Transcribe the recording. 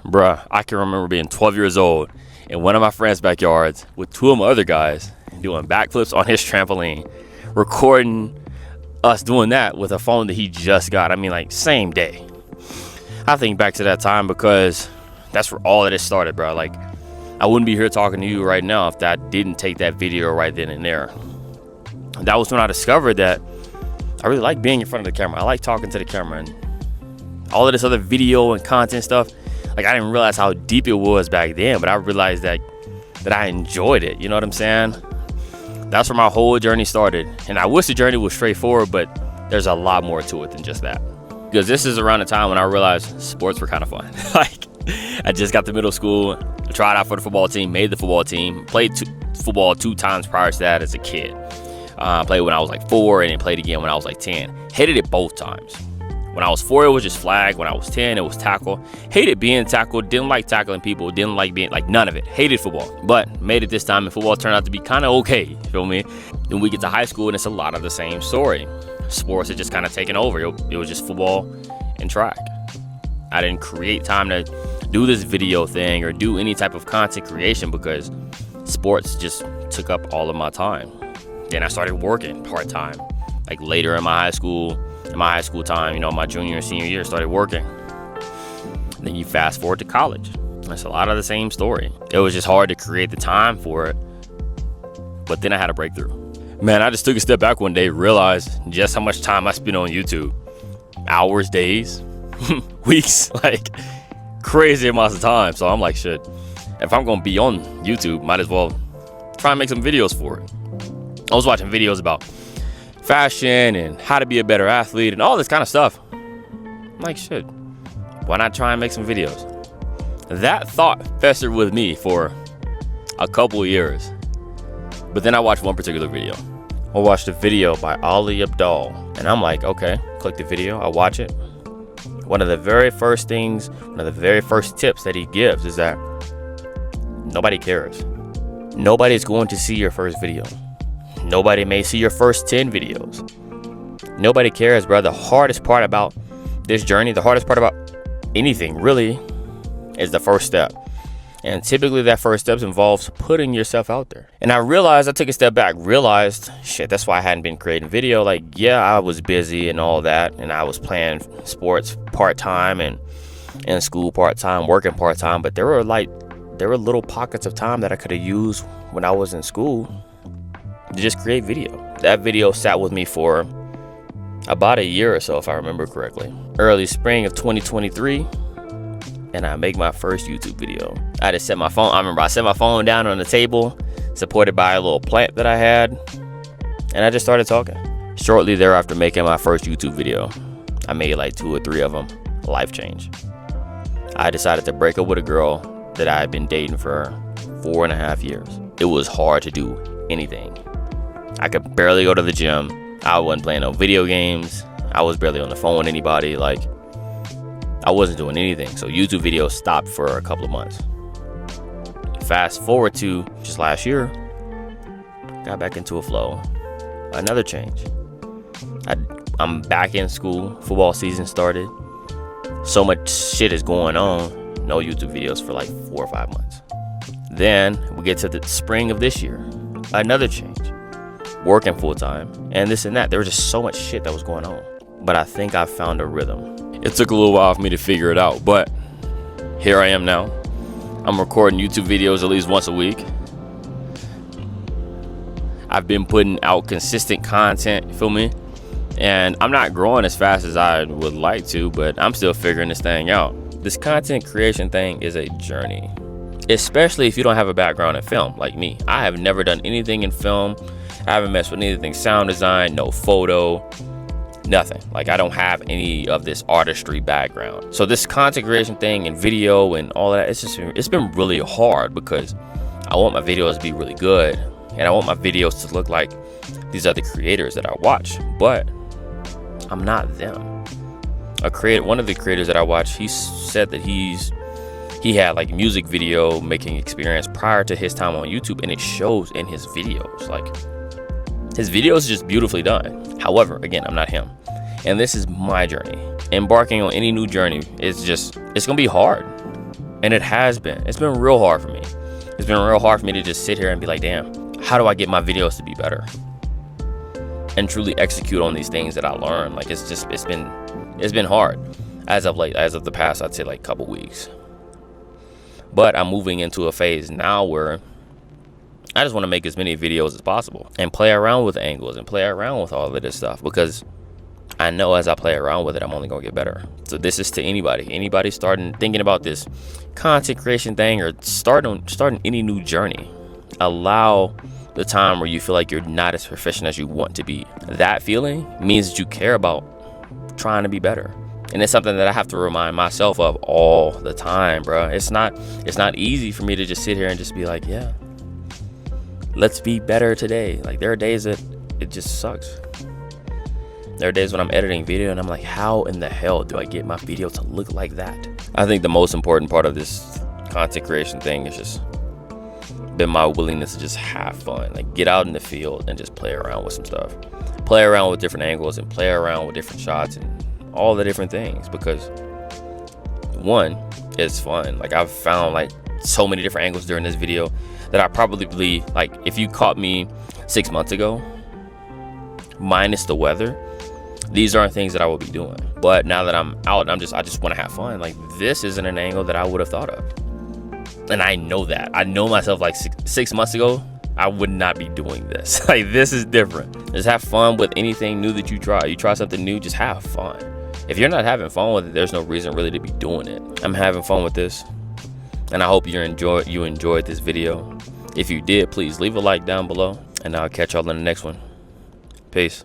Bruh, I can remember being 12 years old in one of my friends' backyards with two of my other guys doing backflips on his trampoline, recording us doing that with a phone that he just got. I mean, like, same day. I think back to that time because that's where all of this started, bro. Like, I wouldn't be here talking to you right now if I didn't take that video right then and there. That was when I discovered that I really like being in front of the camera. I like talking to the camera, and all of this other video and content stuff. Like, I didn't realize how deep it was back then, but I realized that I enjoyed it. You know what I'm saying? That's where my whole journey started. And I wish the journey was straightforward, but there's a lot more to it than just that. Because this is around the time when I realized sports were kind of fun. Like, I just got to middle school, tried out for the football team, made the football team, played football 2 times prior to that as a kid. Played when I was like 4 and then played again when I was like 10. Hated it both times. When I was 4, it was just flag. When I was 10, it was tackle. Hated being tackled. Didn't like tackling people. Didn't like being, like, none of it. Hated football. But made it this time, and football turned out to be kind of okay. You feel me? Then we get to high school, and it's a lot of the same story. Sports had just kind of taken over. It was just football and track. I didn't create time to do this video thing or do any type of content creation because sports just took up all of my time. Then I started working part-time. Like, later in my high school time, you know, my junior and senior year, started working. And then you fast forward to college. It's a lot of the same story. It was just hard to create the time for it. But then I had a breakthrough. Man, I just took a step back one day, realized just how much time I spent on YouTube. Hours, days, weeks, like crazy amounts of time. So I'm like, shit, if I'm gonna be on YouTube, might as well try and make some videos for it. I was watching videos about fashion and how to be a better athlete and all this kind of stuff. I'm like, shit, why not try and make some videos? That thought festered with me for a couple of years. But then I watched one particular video. I watched a video by Ali Abdaal, and I'm like, okay, click the video, I watch it. One of the very first tips that he gives is that nobody cares. Nobody's going to see your first video. Nobody may see your first 10 videos. Nobody cares, bro. The hardest part about this journey, the hardest part about anything really, is the first step. And typically that first step involves putting yourself out there. And I took a step back, realized, shit, that's why I hadn't been creating video. Like, yeah, I was busy and all that, and I was playing sports part-time and in school part-time, working part-time, but there were little pockets of time that I could have used when I was in school to just create video. That video sat with me for about a year or so, if I remember correctly. Early spring of 2023, and I make my first YouTube video. I just set my phone. I remember I set my phone down on the table, supported by a little plant that I had, and I just started talking. Shortly thereafter, making my first YouTube video, I made like 2 or 3 of them. Life change. I decided to break up with a girl that I had been dating for 4.5 years. It was hard to do anything. I could barely go to the gym. I wasn't playing no video games. I was barely on the phone with anybody. Like, I wasn't doing anything. So YouTube videos stopped for a couple of months. Fast forward to just last year, got back into a flow. Another change. I'm back in school. Football season started. So much shit is going on. No YouTube videos for like 4 or 5 months. Then we get to the spring of this year. Another change. Working full time and this and that. There was just so much shit that was going on. But I think I found a rhythm. It took a little while for me to figure it out, but here I am now. I'm recording YouTube videos at least once a week. I've been putting out consistent content, you feel me? And I'm not growing as fast as I would like to, but I'm still figuring this thing out. This content creation thing is a journey, especially if you don't have a background in film like me. I have never done anything in film. I haven't messed with anything sound design, no photo, nothing. Like, I don't have any of this artistry background. So this content creation thing and video and all that, it's been really hard because I want my videos to be really good and I want my videos to look like these other creators that I watch, but I'm not them. One of the creators that I watch, he said that he had like music video making experience prior to his time on YouTube, and it shows in his videos. Like, his videos are just beautifully done. However, again, I'm not him. And this is my journey. Embarking on any new journey it's gonna be hard. And it's been real hard for me. It's been real hard for me to just sit here and be like, damn, how do I get my videos to be better? And truly execute on these things that I learned. Like, it's been hard as of the past, I'd say, like, couple weeks. But I'm moving into a phase now where I just want to make as many videos as possible and play around with angles and play around with all of this stuff, because I know as I play around with it, I'm only gonna get better. So this is to anybody thinking about this content creation thing, or starting any new journey. Allow the time where you feel like you're not as proficient as you want to be. That feeling means that you care about trying to be better. And it's something that I have to remind myself of all the time, bro. It's not easy for me to just sit here and just be like, yeah, let's be better today. Like, there are days that it just sucks. There are days when I'm editing video and I'm like, how in the hell do I get my video to look like that? I think the most important part of this content creation thing is just been my willingness to just have fun. Like, get out in the field and just play around with some stuff. Play around with different angles and play around with different shots and all the different things, because one, it's fun. Like, I've found like so many different angles during this video that I probably, like, if you caught me 6 months ago, minus the weather, these aren't things that I will be doing. But now that I'm out, I just want to have fun. Like, this isn't an angle that I would have thought of. And I know that. I know myself, like, six months ago, I would not be doing this. Like, this is different. Just have fun with anything new that you try. You try something new, just have fun. If you're not having fun with it, there's no reason really to be doing it. I'm having fun with this, and I hope you enjoyed this video. If you did, please leave a like down below, and I'll catch y'all in the next one. Peace.